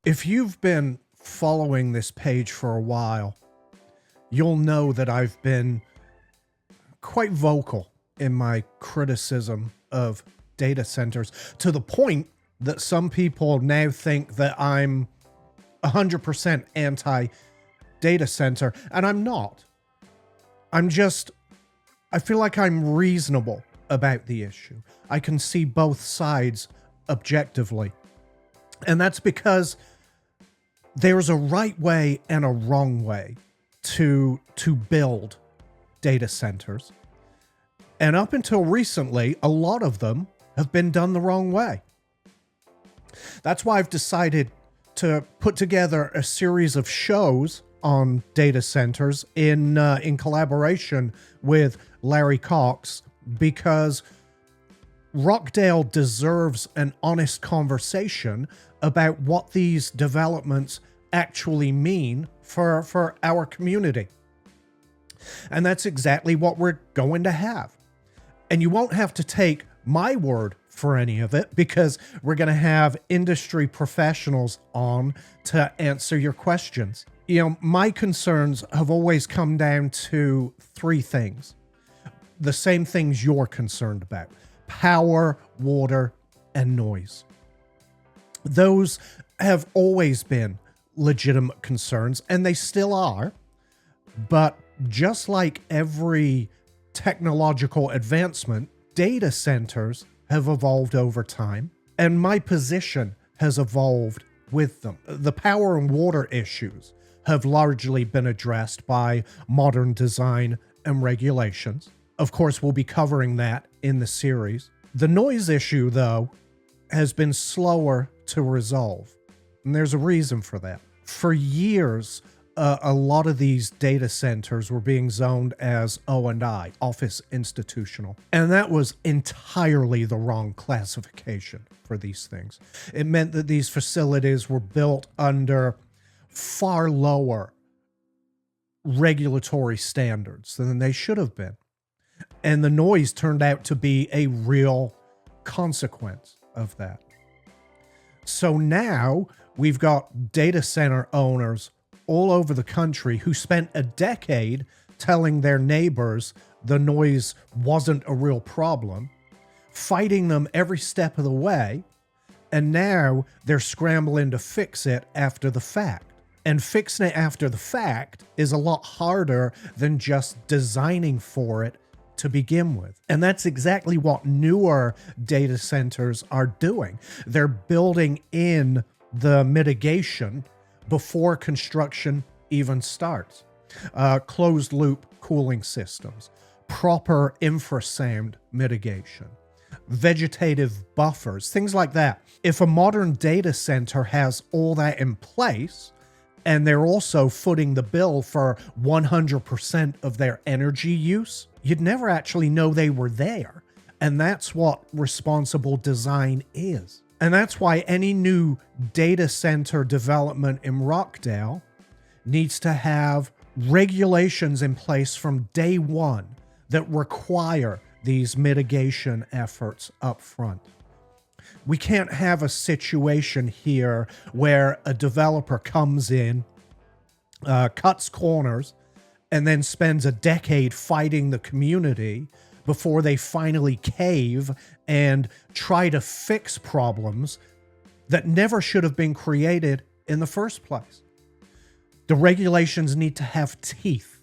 If you've been following this page for a while, you'll know that I've been quite vocal in my criticism of data centers, to the point that some people now think that I'm 100% anti-data center, and I'm not. I feel like I'm reasonable about the issue. I can see both sides objectively. And that's because there's a right way and a wrong way to build data centers. And up until recently, a lot of them have been done the wrong way. That's why I've decided to put together a series of shows on data centers in collaboration with Larry Cox, because Rockdale deserves an honest conversation about what these developments actually mean for our community. And that's exactly what we're going to have. And you won't have to take my word for any of it, because we're going to have industry professionals on to answer your questions. You know, my concerns have always come down to three things. The same things you're concerned about: power, water, and noise. Those have always been legitimate concerns, and they still are. But just like every technological advancement, data centers have evolved over time, and my position has evolved with them. The power and water issues have largely been addressed by modern design and regulations. Of course, we'll be covering that in the series. The noise issue, though, has been slower to resolve, and there's a reason for that. For years, a lot of these data centers were being zoned as O&I, office institutional. And that was entirely the wrong classification for these things. It meant that these facilities were built under far lower regulatory standards than they should have been. And the noise turned out to be a real consequence of that. So now we've got data center owners all over the country who spent a decade telling their neighbors the noise wasn't a real problem, fighting them every step of the way, and now they're scrambling to fix it after the fact. And fixing it after the fact is a lot harder than just designing for it to begin with. And that's exactly what newer data centers are doing. They're building in the mitigation before construction even starts. Closed loop cooling systems, proper infrasound mitigation, vegetative buffers, things like that. If a modern data center has all that in place, and they're also footing the bill for 100% of their energy use, you'd never actually know they were there. And that's what responsible design is. And that's why any new data center development in Rockdale needs to have regulations in place from day one that require these mitigation efforts up front. We can't have a situation here where a developer comes in, cuts corners, and then spends a decade fighting the community before they finally cave and try to fix problems that never should have been created in the first place. The regulations need to have teeth,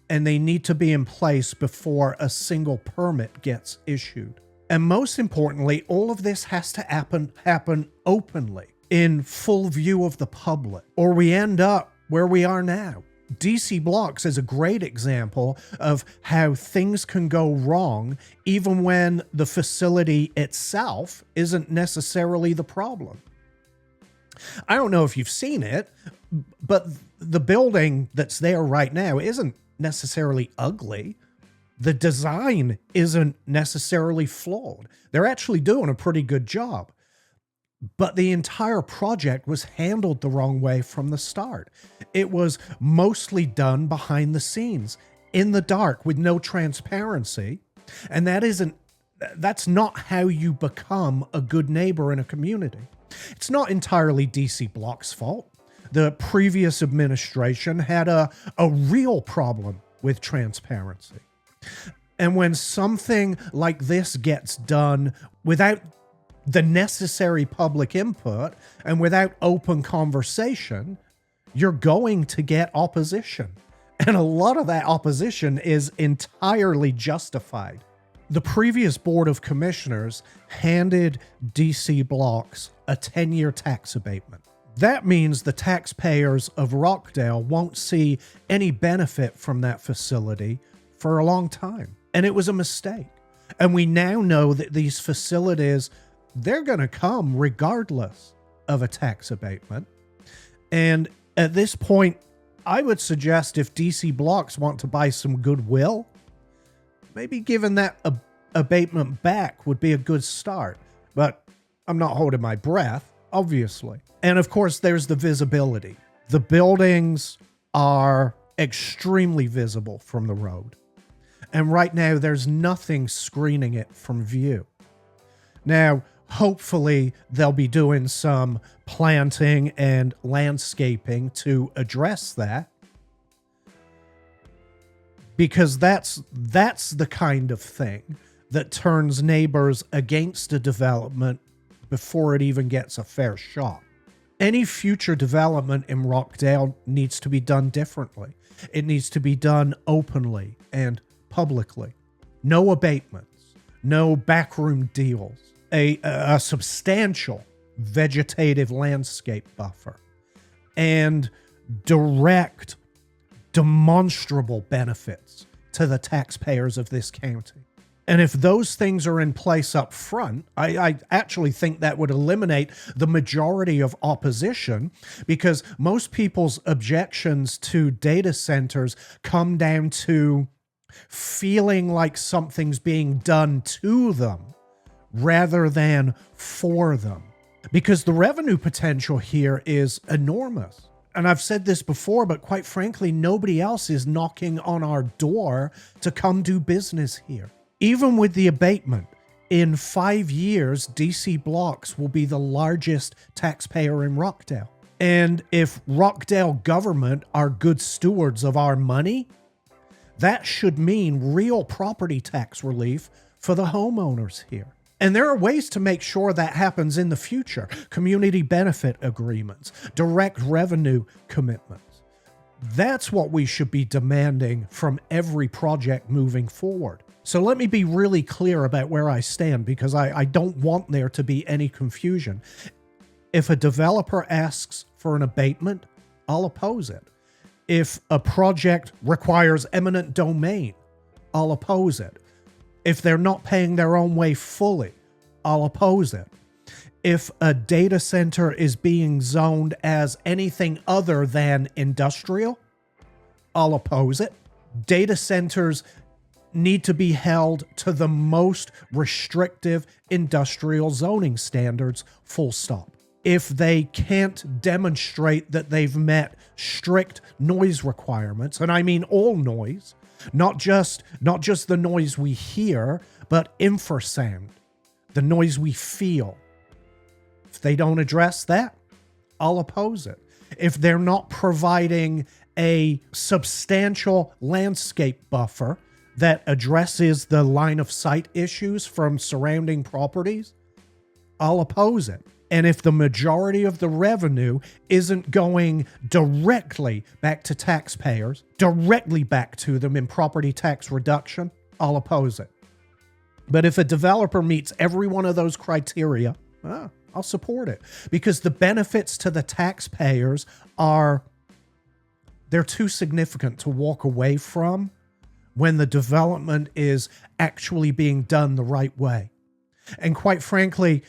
and they need to be in place before a single permit gets issued. And most importantly, all of this has to happen openly, in full view of the public, or we end up where we are now. DC Blocks is a great example of how things can go wrong even when the facility itself isn't necessarily the problem. I don't know if you've seen it, but the building that's there right now isn't necessarily ugly. The design isn't necessarily flawed. They're actually doing a pretty good job. But the entire project was handled the wrong way from the start. It was mostly done behind the scenes, in the dark, with no transparency. And that's not how you become a good neighbor in a community. It's not entirely DC Block's fault. The previous administration had a real problem with transparency. And when something like this gets done without the necessary public input and without open conversation, you're going to get opposition. And a lot of that opposition is entirely justified. The previous Board of Commissioners handed DC Blocks a 10-year tax abatement. That means the taxpayers of Rockdale won't see any benefit from that facility for a long time. And it was a mistake. And we now know that these facilities, they're going to come regardless of a tax abatement. And at this point, I would suggest if DC Blocks want to buy some goodwill, maybe giving that abatement back would be a good start. But I'm not holding my breath, obviously. And of course, there's the visibility. The buildings are extremely visible from the road. And right now, there's nothing screening it from view. Now, hopefully, they'll be doing some planting and landscaping to address that. Because that's the kind of thing that turns neighbors against a development before it even gets a fair shot. Any future development in Rockdale needs to be done differently. It needs to be done openly and publicly. No abatements, no backroom deals, a substantial vegetative landscape buffer, and direct, demonstrable benefits to the taxpayers of this county. And if those things are in place up front, I actually think that would eliminate the majority of opposition, because most people's objections to data centers come down to feeling like something's being done to them rather than for them. Because the revenue potential here is enormous. And I've said this before, but quite frankly, nobody else is knocking on our door to come do business here. Even with the abatement, in 5 years, DC Blocks will be the largest taxpayer in Rockdale. And if Rockdale government are good stewards of our money, that should mean real property tax relief for the homeowners here. And there are ways to make sure that happens in the future. Community benefit agreements, direct revenue commitments. That's what we should be demanding from every project moving forward. So let me be really clear about where I stand, because I don't want there to be any confusion. If a developer asks for an abatement, I'll oppose it. If a project requires eminent domain, I'll oppose it. If they're not paying their own way fully, I'll oppose it. If a data center is being zoned as anything other than industrial, I'll oppose it. Data centers need to be held to the most restrictive industrial zoning standards, full stop. If they can't demonstrate that they've met strict noise requirements, and I mean all noise, not just the noise we hear, but infrasound, the noise we feel. If they don't address that, I'll oppose it. If they're not providing a substantial landscape buffer that addresses the line of sight issues from surrounding properties, I'll oppose it. And if the majority of the revenue isn't going directly back to taxpayers, directly back to them in property tax reduction, I'll oppose it. But if a developer meets every one of those criteria, I'll support it. Because the benefits to the taxpayers they're too significant to walk away from when the development is actually being done the right way. And quite frankly,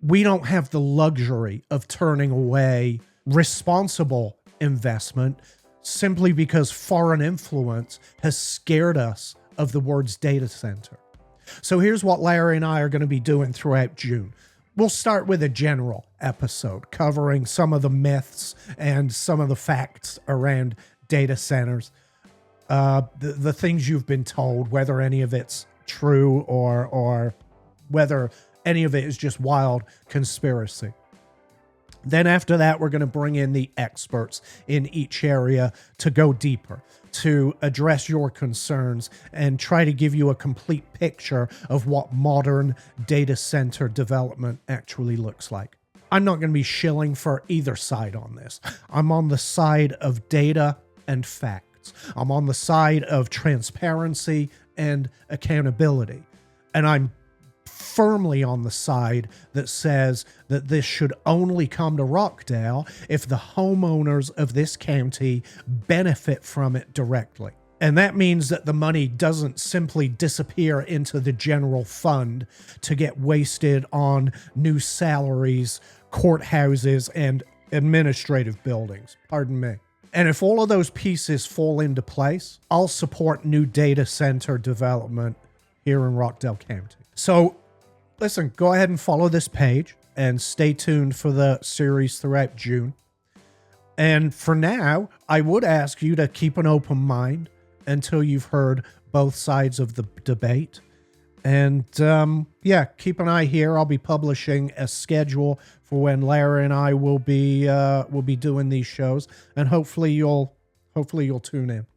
we don't have the luxury of turning away responsible investment simply because foreign influence has scared us of the words data center. So here's what Larry and I are going to be doing throughout June. We'll start with a general episode covering some of the myths and some of the facts around data centers. The things you've been told, whether any of it's true or whether any of it is just wild conspiracy. Then after that, we're going to bring in the experts in each area to go deeper, to address your concerns and try to give you a complete picture of what modern data center development actually looks like. I'm not going to be shilling for either side on this. I'm on the side of data and facts. I'm on the side of transparency and accountability. And I'm firmly on the side that says that this should only come to Rockdale if the homeowners of this county benefit from it directly. And that means that the money doesn't simply disappear into the general fund to get wasted on new salaries, courthouses, and administrative buildings. Pardon me. And if all of those pieces fall into place, I'll support new data center development here in Rockdale County. So listen, go ahead and follow this page and stay tuned for the series throughout June. And for now, I would ask you to keep an open mind until you've heard both sides of the debate. And yeah, keep an eye here. I'll be publishing a schedule for when Larry and I will be doing these shows, and hopefully you'll tune in.